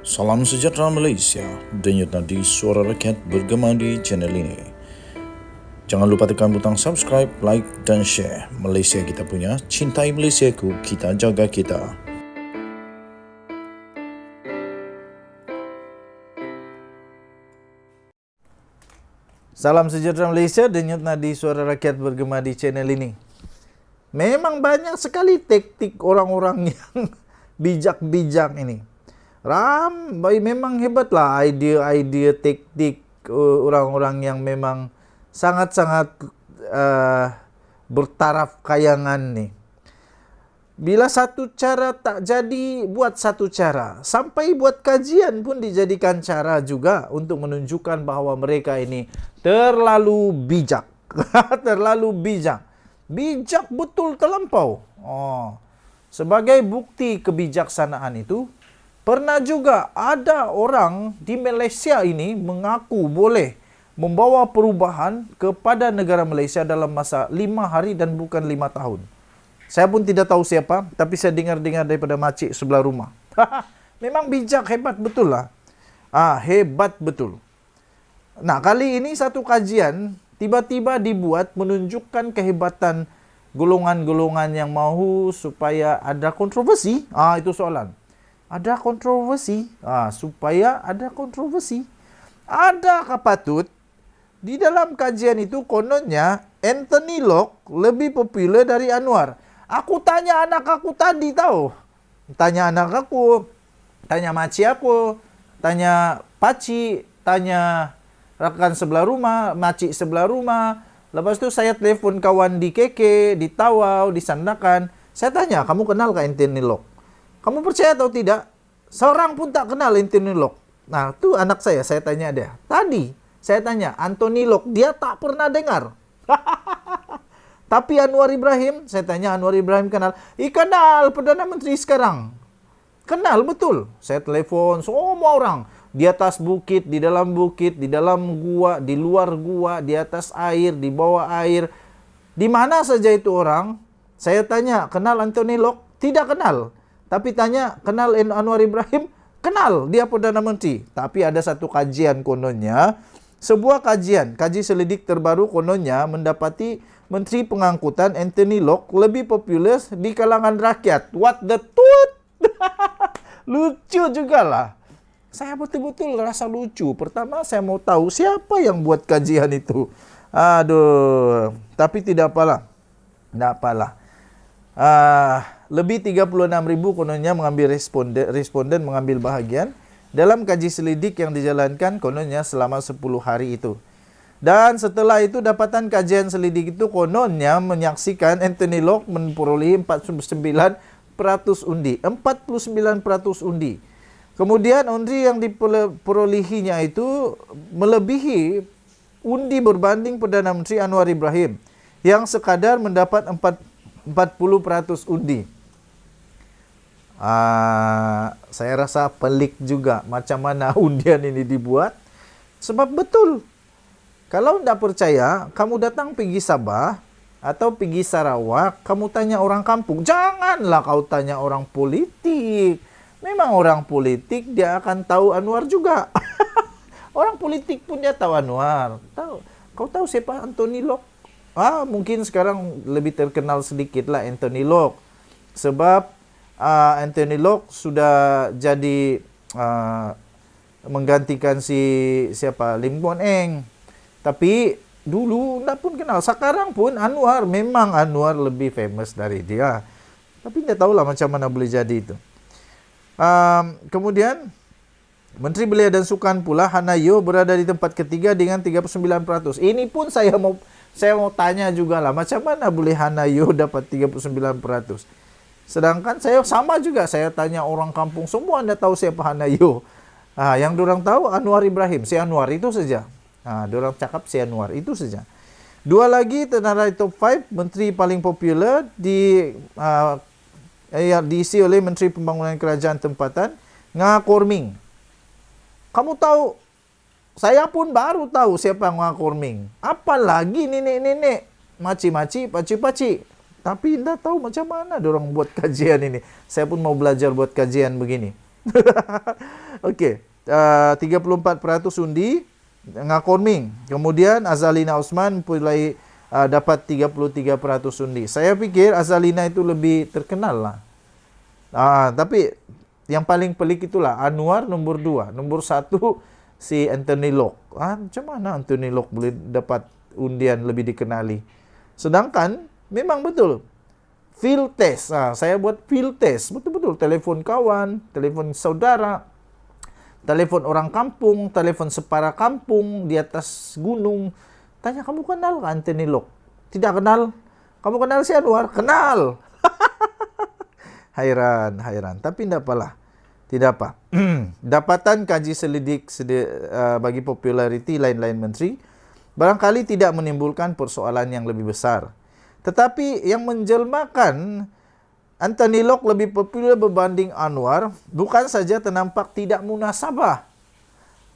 Salam sejahtera Malaysia, denyut nadi suara rakyat bergema di channel ini. Jangan lupa tekan butang subscribe, like dan share. Malaysia kita punya, cintai Malaysiaku, kita jaga kita. Salam sejahtera Malaysia, denyut nadi suara rakyat bergema di channel ini. Memang banyak sekali taktik orang-orang yang bijak-bijak ini. Memang hebatlah idea-idea taktik orang-orang yang memang sangat-sangat bertaraf kayangan nih. Bila satu cara tak jadi, buat satu cara. Sampai buat kajian pun dijadikan cara juga untuk menunjukkan bahawa mereka ini terlalu bijak. Terlalu bijak. Bijak betul terlampau. Sebagai bukti kebijaksanaan itu, pernah juga ada orang di Malaysia ini mengaku boleh membawa perubahan kepada negara Malaysia dalam masa 5 hari dan bukan 5 tahun. Saya pun tidak tahu siapa, tapi saya dengar-dengar daripada makcik sebelah rumah. Memang bijak, hebat betul lah. Hebat betul. Nah, kali ini satu kajian tiba-tiba dibuat menunjukkan kehebatan golongan-golongan yang mahu supaya ada kontroversi. Itu soalan. Ada kontroversi, supaya ada kontroversi. Adakah patut di dalam kajian itu kononnya Anthony Locke lebih popular dari Anwar? Aku tanya anak aku tadi tahu. Tanya anak aku, tanya makcik aku, tanya paci, tanya rakan sebelah rumah, makcik sebelah rumah. Lepas tu saya telefon kawan di KK, di Tawau, di Sandakan. Saya tanya, kamu kenal ke Anthony Locke? Kamu percaya atau tidak? Seorang pun tak kenal Anthony Locke. Nah, tu anak saya tanya dia. Tadi, saya tanya, Anthony Locke, dia tak pernah dengar. Tapi Anwar Ibrahim, saya tanya, Anwar Ibrahim kenal? Kenal Perdana Menteri sekarang. Kenal, betul. Saya telefon semua orang. Di atas bukit, di dalam gua, di luar gua, di atas air, di bawah air. Di mana saja itu orang, saya tanya, kenal Anthony Locke? Tidak kenal. Tapi tanya, kenal Anwar Ibrahim? Kenal, dia Perdana Menteri. Tapi ada satu kajian kononnya, sebuah kaji selidik terbaru kononnya mendapati Menteri Pengangkutan Anthony Locke lebih populer di kalangan rakyat. What the toot? Lucu juga lah. Saya betul-betul rasa lucu. Pertama saya mau tahu siapa yang buat kajian itu. Aduh, tapi tidak apalah. Tidak apalah. Lebih 36.000 kononnya mengambil responden mengambil bahagian dalam kaji selidik yang dijalankan kononnya selama 10 hari itu. Dan setelah itu dapatan kajian selidik itu kononnya menyaksikan Anthony Locke memperoleh 49% undi. 49% undi. Kemudian undi yang diperolehinya itu melebihi undi berbanding Perdana Menteri Anwar Ibrahim yang sekadar mendapat 40% undi. Saya rasa pelik juga macam mana undian ini dibuat. Sebab betul, kalau tidak percaya, kamu datang pergi Sabah atau pergi Sarawak, kamu tanya orang kampung. Janganlah kau tanya orang politik. Memang orang politik dia akan tahu Anwar juga. Orang politik pun dia tahu Anwar. Kau tahu siapa Anthony Locke? Mungkin sekarang lebih terkenal sedikit lah Anthony Locke. Sebab Anthony Locke sudah jadi menggantikan siapa? Lim Guan Eng. Tapi dulu tidak pun kenal. Sekarang pun memang Anwar lebih famous dari dia. Tapi tidak tahulah macam mana boleh jadi itu. Kemudian Menteri Belia dan Sukan pula Hannah Yeoh berada di tempat ketiga dengan 39%. Ini pun saya mau tanya juga lah, macam mana boleh Hannah Yeoh dapat 39%? Sedangkan saya sama juga, saya tanya orang kampung semua anda tahu siapa Hannah Yeoh. Yang diorang tahu Anwar Ibrahim, si Anwar itu saja. Diorang cakap si Anwar itu saja. Dua lagi tenarai top 5 menteri paling popular diisi oleh Menteri Pembangunan Kerajaan Tempatan Nga Korming. Kamu tahu, saya pun baru tahu siapa Nga Korming. Apalagi nenek-nenek, maci-maci, paci-paci. Tapi tidak tahu macam mana diorang buat kajian ini. Saya pun mau belajar buat kajian begini. Okey, 34% undi Ngakon Ming. Kemudian Azalina Osman mulai dapat 33% undi. Saya fikir Azalina itu lebih terkenal lah. Tapi yang paling pelik itulah Anwar nombor 2, nombor 1 si Anthony Locke. Macam mana Anthony Locke boleh dapat undian lebih dikenali? Sedangkan memang betul field test. Saya buat field test. Betul-betul telefon kawan, telefon saudara, telefon orang kampung, telefon separa kampung di atas gunung. Tanya, kamu kenal Anthony Locke? Tidak kenal. Kamu kenal si Anwar? Kenal. Hairan. Tapi tidak apalah. Tidak apa. Dapatan kaji selidik bagi populariti lain-lain menteri barangkali tidak menimbulkan persoalan yang lebih besar. Tetapi yang menjelmakan Anthony Locke lebih popular berbanding Anwar bukan saja ternampak tidak munasabah,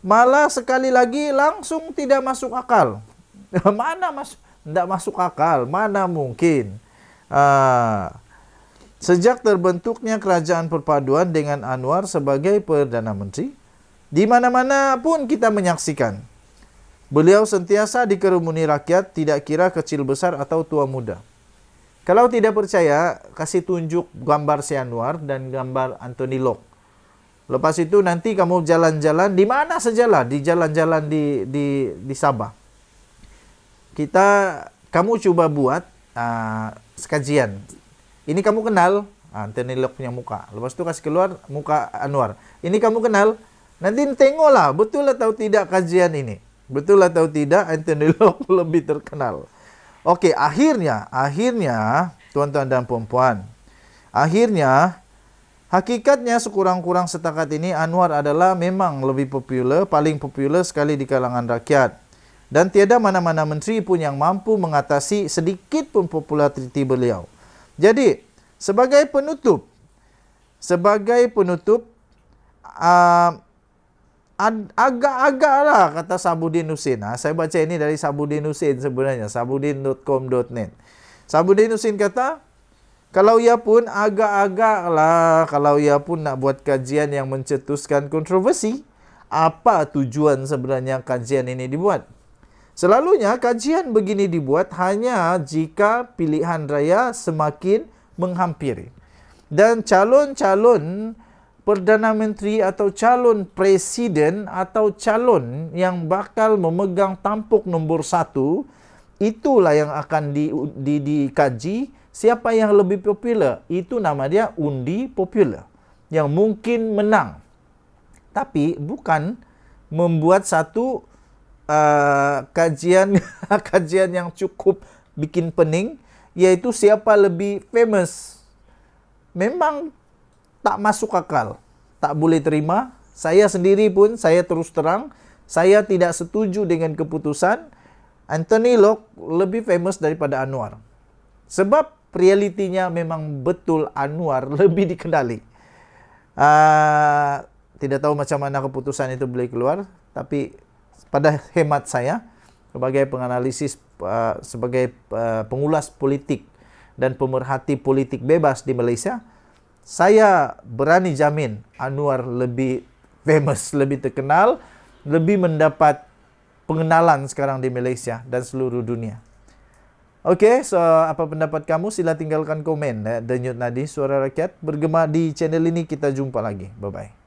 malah sekali lagi langsung tidak masuk akal. Tidak masuk akal, mana mungkin. Sejak terbentuknya kerajaan perpaduan dengan Anwar sebagai Perdana Menteri, di mana-mana pun kita menyaksikan beliau sentiasa dikerumuni rakyat, tidak kira kecil besar atau tua muda. Kalau tidak percaya, kasih tunjuk gambar si Anwar dan gambar Anthony Locke. Lepas itu nanti kamu jalan-jalan di mana sajalah, di jalan-jalan di Sabah. Kamu coba buat kajian. Ini kamu kenal Anthony Locke punya muka. Lepas itu kasih keluar muka Anwar. Ini kamu kenal. Nanti tengoklah betul atau tidak kajian ini. Betul atau tidak Anthony Locke lebih terkenal. Okey, akhirnya tuan-tuan dan puan-puan. Akhirnya hakikatnya sekurang-kurang setakat ini Anwar adalah memang lebih popular, paling popular sekali di kalangan rakyat. Dan tiada mana-mana menteri pun yang mampu mengatasi sedikit pun populariti beliau. Jadi, sebagai penutup, agak-agaklah kata Sabuddin Husin. Saya baca ini dari Sabuddin Husin sebenarnya, sabuddin.com.net. Sabuddin Husin kata, kalau ia pun agak-agaklah, kalau ia pun nak buat kajian yang mencetuskan kontroversi, apa tujuan sebenarnya kajian ini dibuat? Selalunya kajian begini dibuat hanya jika pilihan raya semakin menghampiri. Dan calon-calon Perdana Menteri atau calon Presiden atau calon yang bakal memegang tampuk nombor 1, itulah yang akan dikaji siapa yang lebih popular. Itu nama dia undi popular yang mungkin menang. Tapi bukan membuat satu kajian yang cukup bikin pening, yaitu siapa lebih famous. Memang tak masuk akal, tak boleh terima. Saya sendiri pun, saya terus terang, saya tidak setuju dengan keputusan Anthony Locke lebih famous daripada Anwar. Sebab realitinya memang betul Anwar lebih dikenali. Tidak tahu macam mana keputusan itu boleh keluar, tapi pada hemat saya sebagai penganalisis, sebagai pengulas politik dan pemerhati politik bebas di Malaysia, saya berani jamin Anwar lebih famous, lebih terkenal, lebih mendapat pengenalan sekarang di Malaysia dan seluruh dunia. Okey, so apa pendapat kamu? Sila tinggalkan komen. Denyut Nadi Suara Rakyat bergema di channel ini. Kita jumpa lagi. Bye-bye.